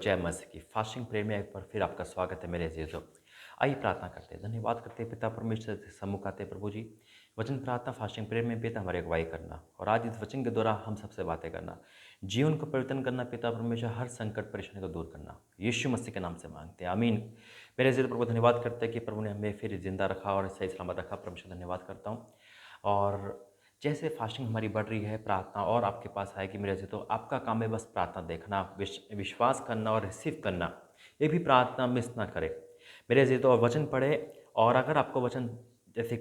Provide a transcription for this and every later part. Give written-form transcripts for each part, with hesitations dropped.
जय मसीह की fasting prayer में एक बार फिर आपका स्वागत है मेरे अजीजों। आइए प्रार्थना करते हैं। धन्यवाद करते हैं पिता परमेश्वर के सम्मुख आते हैं प्रभु जी। वचन प्रार्थना फास्टिंग प्रेयर में पिता हमारी अगुवाई करना और आज इस वचन के द्वारा हम सबसे बातें करना, जीवन को परिवर्तन करना। पिता परमेश्वर हर संकट परेशानी को दूर करना, यीशु मसीह के नाम से मांगते हैं, आमीन। मेरे अजीज प्रभु धन्यवाद करते हैं कि प्रभु ने हमें फिर जिंदा रखा और सही सलामत रखा। परमेश्वर धन्यवाद करता हूँ। और जैसे फास्टिंग हमारी बढ़ रही है, प्रार्थना और आपके पास आएगी मेरे से, तो आपका काम है बस प्रार्थना देखना, विश्वास करना और रिसीव करना। ये भी प्रार्थना मिस ना करें मेरे से। तो वचन पढ़े, और अगर आपको वचन जैसे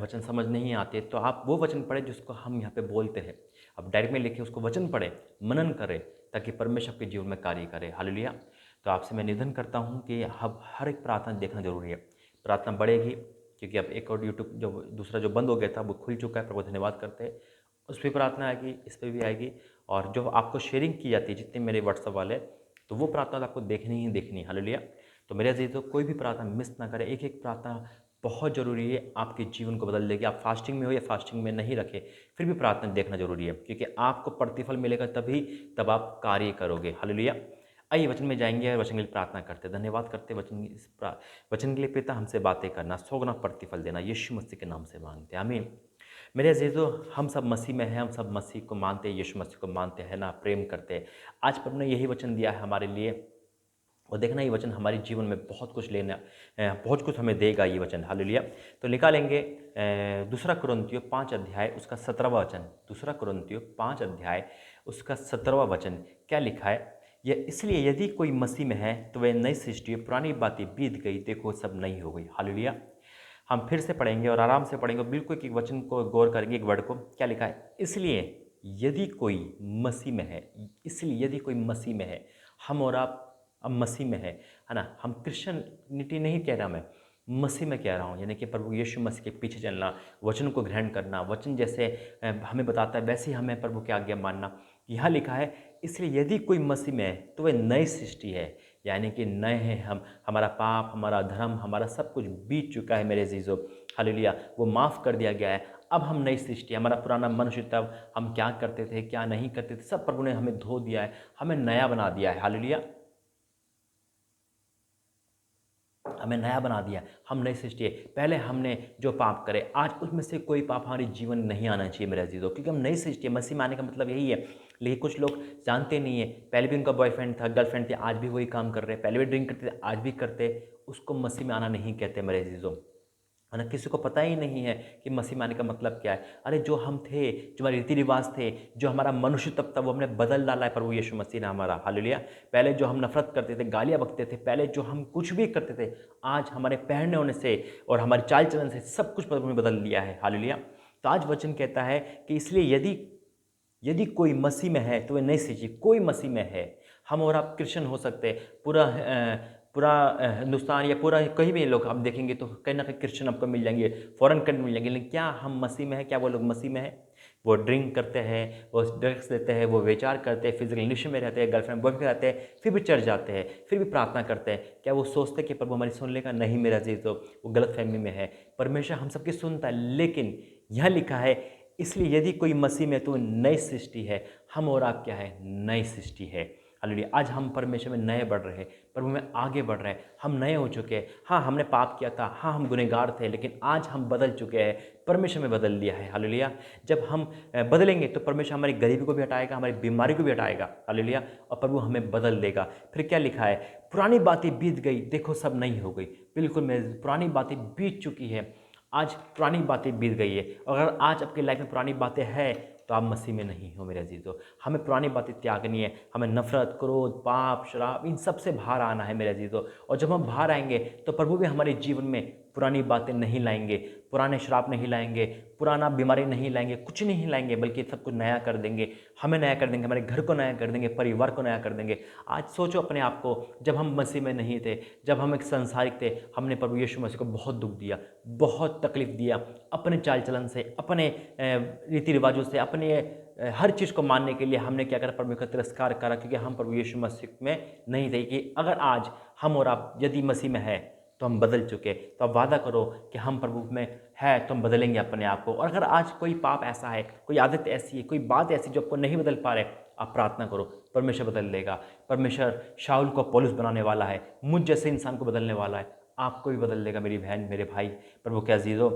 वचन समझ नहीं आते तो आप वो वचन पढ़े जिसको हम यहाँ पे बोलते हैं। आप डायरी में लिखे उसको वचन पढ़े, मनन करें, ताकि परमेश्वर आपके जीवन में कार्य करे। हालेलुया। तो आपसे मैं निवेदन करता हूँ कि अब हर एक प्रार्थना देखना जरूरी है। प्रार्थना बढ़ेगी क्योंकि अब एक और यूट्यूब जो दूसरा जो बंद हो गया था वो खुल चुका है। प्रभु धन्यवाद करते हैं। उस पर प्रार्थना आएगी, इस पर भी आएगी। और जो आपको शेयरिंग की जाती है जितने मेरे व्हाट्सअप वाले, तो वो प्रार्थना आपको देखनी ही देखनी है। हालेलुया। तो मेरे अजीज तो कोई भी प्रार्थना मिस ना करें। एक एक प्रार्थना बहुत ज़रूरी है, आपके जीवन को बदल देगी। आप फास्टिंग में हो या फास्टिंग में नहीं रखे, फिर भी प्रार्थना देखना जरूरी है, क्योंकि आपको प्रतिफल मिलेगा तभी तब आप कार्य करोगे। हालेलुया। आइए वचन में जाएंगे और वचन के लिए प्रार्थना करते हैं। धन्यवाद करते हैं वचन के लिए पिता, हमसे बातें करना, 100 गुना प्रतिफल देना, यीशु मसीह के नाम से मांगते हैं, आमीन। मेरे अजीजों, हम सब मसीह में हैं, हम सब मसीह को मानते हैं, यीशु मसीह को मानते हैं ना, प्रेम करते हैं। आज प्रभु ने यही वचन दिया है हमारे लिए, और देखना ये वचन हमारे जीवन में बहुत कुछ लेना, बहुत कुछ हमें देगा ये वचन। हालेलुया। तो निकालेंगे दूसरा कुरिन्थियों 5 अध्याय उसका 17वां वचन। दूसरा कुरिन्थियों 5 अध्याय उसका 17वां वचन क्या लिखा है? यह इसलिए यदि कोई मसीह में है तो वह नई सृष्टि है, पुरानी बातें बीत गई, देखो सब नई हो गई। हालेलुया। हम फिर से पढ़ेंगे और आराम से पढ़ेंगे, बिल्कुल एक वचन को गौर करेंगे, एक वर्ड को। क्या लिखा है? इसलिए यदि कोई मसीह में है, इसलिए यदि कोई मसीह में है, हम और आप अब मसीह में है ना। हम क्रिश्चियनिटी नहीं कह रहा, मैं मसीह में कह रहा हूँ, यानी कि प्रभु यीशु मसीह के पीछे चलना, वचन को ग्रहण करना, वचन जैसे हमें बताता है वैसे ही हमें प्रभु की आज्ञा मानना। यहाँ लिखा है इसलिए यदि कोई मसीह में है तो वह नई सृष्टि है, यानी कि नए हैं हम। हमारा पाप, हमारा धर्म, हमारा सब कुछ बीत चुका है मेरे अजीजों। हालेलुया। वो माफ़ कर दिया गया है। अब हम नई सृष्टि, हमारा पुराना मनुष्य, तब हम क्या करते थे क्या नहीं करते थे, सब प्रभु ने हमें धो दिया है, हमें नया बना दिया है। हालेलुया। हमें नया बना दिया, हम नई सृष्टि है। पहले हमने जो पाप करे, आज उसमें से कोई पाप हमारे जीवन में नहीं आना चाहिए मेरे अजीजों, क्योंकि हम नई सृष्टि है। मसीह में आने का मतलब यही है। लेकिन कुछ लोग जानते नहीं है, पहले भी उनका बॉयफ्रेंड था, गर्लफ्रेंड थी, आज भी वही काम कर रहे हैं। पहले भी ड्रिंक करते थे, आज भी करते, उसको मसीह में आना नहीं कहते मेरे अजीजों, है ना। किसी को पता ही नहीं है कि मसीह में आने का मतलब क्या है। अरे जो हम थे, जो हमारे रीति रिवाज थे, जो हमारा मनुष्य तब था, वो हमने बदल डाला है प्रभु यीशु मसीह ने हमारा। हालेलुया। पहले जो हम नफरत करते थे, गालियाँ बकते थे, पहले जो हम कुछ भी करते थे, आज हमारे पहनने होने से और हमारे चाल चलन से सब कुछ प्रभु ने बदल लिया है। हालेलुया। तो आज वचन कहता है कि इसलिए यदि यदि कोई मसीह में है तो वह नई सृष्टि। कोई मसीह में है, हम और आप क्रिश्चियन हो सकते हैं, पूरा हिंदुस्तान या पूरा कहीं भी लोग आप देखेंगे तो कहीं ना कहीं क्रिश्चियन आपको मिल जाएंगे, फॉरेन कंट्री मिल जाएंगे। लेकिन क्या हम मसीह में हैं? क्या वो लोग मसीह में हैं? वो ड्रिंक करते हैं, वो ड्रग्स लेते हैं, वो व्यभिचार करते हैं, फिजिकल रिलेशन में रहते हैं, गर्लफ्रेंड बॉयफ्रेंड रहते हैं, फिर भी चर्च जाते हैं, फिर भी प्रार्थना करते हैं। क्या वो सोचते हैं कि प्रभु हमारी सुन लेगा? नहीं मेरा अजीज, तो वो गलत फहमी में है। परमेश्वर हम सबकी सुनता है, लेकिन यह लिखा है इसलिए यदि कोई मसीह में तो नई सृष्टि है। हम और आप क्या है? नई सृष्टि है। हालेलुया। आज हम परमेश्वर में नए बढ़ रहे हैं, प्रभु में आगे बढ़ रहे हैं, हम नए हो चुके हैं। हाँ, हमने पाप किया था, हाँ हम गुनहगार थे, लेकिन आज हम बदल चुके हैं, परमेश्वर में बदल लिया है। हालेलुया। जब हम बदलेंगे तो परमेश्वर हमारी गरीबी को भी हटाएगा, हमारी बीमारी को भी हटाएगा। हालेलुया। और प्रभु हमें बदल देगा। फिर क्या लिखा है? पुरानी बातें बीत गई, देखो सब नई हो गई। बिल्कुल मेरी पुरानी बातें बीत चुकी है, आज पुरानी बातें बीत गई है। अगर आज आपकी लाइफ में पुरानी बातें हैं तो आप मसीह में नहीं हो मेरे अजीजों। हमें पुरानी बातें त्यागनी है। हमें नफरत, क्रोध, पाप, शराब, इन सब से बाहर आना है मेरे अजीजों। और जब हम बाहर आएंगे तो प्रभु भी हमारे जीवन में पुरानी बातें नहीं लाएंगे, पुराने शराब नहीं लाएंगे, पुराना बीमारी नहीं लाएंगे, कुछ नहीं लाएंगे, बल्कि सब कुछ नया कर देंगे। हमें नया कर देंगे, हमारे घर को नया कर देंगे, परिवार को नया कर देंगे। आज सोचो अपने आप को, जब हम मसीह में नहीं थे, जब हम एक संसारिक थे, हमने प्रभु यीशु मसीह को बहुत दुख दिया, बहुत तकलीफ दिया, अपने चाल चलन से, अपने रीति रिवाजों से, अपने हर चीज़ को मानने के लिए हमने क्या करा? प्रभु का तिरस्कार करा, क्योंकि हम प्रभु यीशु मसीह में नहीं थे। कि अगर आज हम और आप यदि मसीह में है तो हम बदल चुके। तो आप वादा करो कि हम प्रभु में है तो हम बदलेंगे अपने आप को। और अगर आज कोई पाप ऐसा है, कोई आदत ऐसी है, कोई बात ऐसी जो आपको नहीं बदल पा रहे, आप प्रार्थना करो, परमेश्वर बदल देगा। परमेश्वर शाऊल को पौलुस बनाने वाला है, मुझ जैसे इंसान को बदलने वाला है, आपको भी बदल देगा मेरी बहन मेरे भाई। प्रभु के अजीज़ों,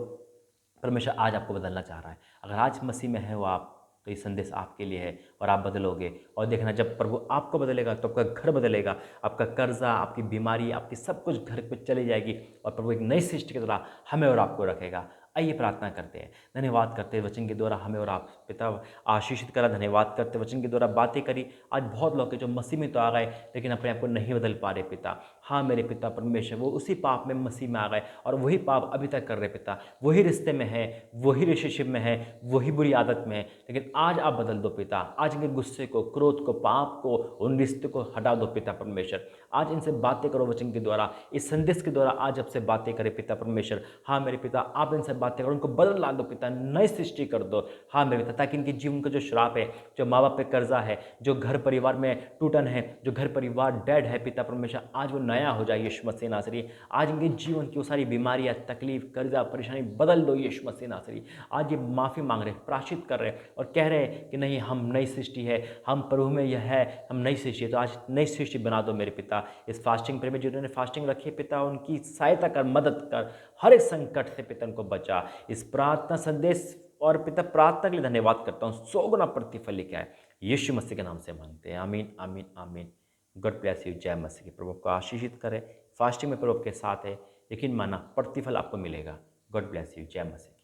परमेश्वर आज आपको बदलना चाह रहा है। अगर आज मसीह में है हो आप, तो ये संदेश आपके लिए है और आप बदलोगे। और देखना, जब प्रभु आपको बदलेगा तो आपका घर बदलेगा, आपका कर्जा, आपकी बीमारी, आपकी सब कुछ घर पे चली जाएगी और प्रभु एक नई सृष्टि की तरह हमें और आपको रखेगा। आइए प्रार्थना करते हैं। धन्यवाद करते हैं वचन के द्वारा हमें और आप पिता आशीषित करा। धन्यवाद करते वचन के द्वारा बातें करी। आज बहुत लोग हैं जो मसीह में तो आ गए लेकिन अपने आप को नहीं बदल पा रहे पिता। हाँ मेरे पिता परमेश्वर, वो उसी पाप में मसीह में आ गए और वही पाप अभी तक कर रहे पिता, वही रिश्ते में है, वही रिलेशनशिप में है, वही बुरी आदत में है। लेकिन आज आप बदल दो पिता, आज इनके गुस्से को, क्रोध को, पाप को, उन रिश्ते को हटा दो पिता परमेश्वर। आज इनसे बातें करो वचन के द्वारा, इस संदेश के द्वारा आज आपसे बातें करें पिता परमेश्वर। हाँ मेरे पिता, आप इनसे बातें करो, उनको बदल ला दो पिता, नई सृष्टि कर दो। हाँ मेरे पिता, ताकि इनके जीवन का जो श्राप है, जो माँ बाप पे कर्जा है, जो घर परिवार में टूटन है, जो घर परिवार डेड है पिता परमेश्वर, आज वो नया हो जाए यीशु मसीह नासरी। आज इनके जीवन की वो सारी बीमारियाँ, तकलीफ, कर्जा, परेशानी बदल दो यीशु मसीह नासरी। आज ये माफ़ी मांग रहे, प्राश्चित कर रहे और कह रहे हैं कि नहीं, हम नई सृष्टि है, हम प्रभु में यह है, हम नई सृष्टि है। तो आज नई सृष्टि बना दो मेरे पिता। इस फास्टिंग प्रेम में जिन्होंने फास्टिंग रखी है पिता, उनकी सहायता कर, मदद कर, हर एक संकट से पिता उनको बचा। इस प्रार्थना संदेश और पिता प्रार्थना के लिए धन्यवाद करता हूँ, 100 गुना प्रतिफल लेके आए, यीशु मसीह के नाम से मांगते हैं, आमीन आमीन आमीन। God bless you. जय मसीह की। प्रभु को आशीषित करे। फास्टिंग में प्रभु के साथ है, लेकिन माना प्रतिफल आपको मिलेगा। God bless you. जय मसीह।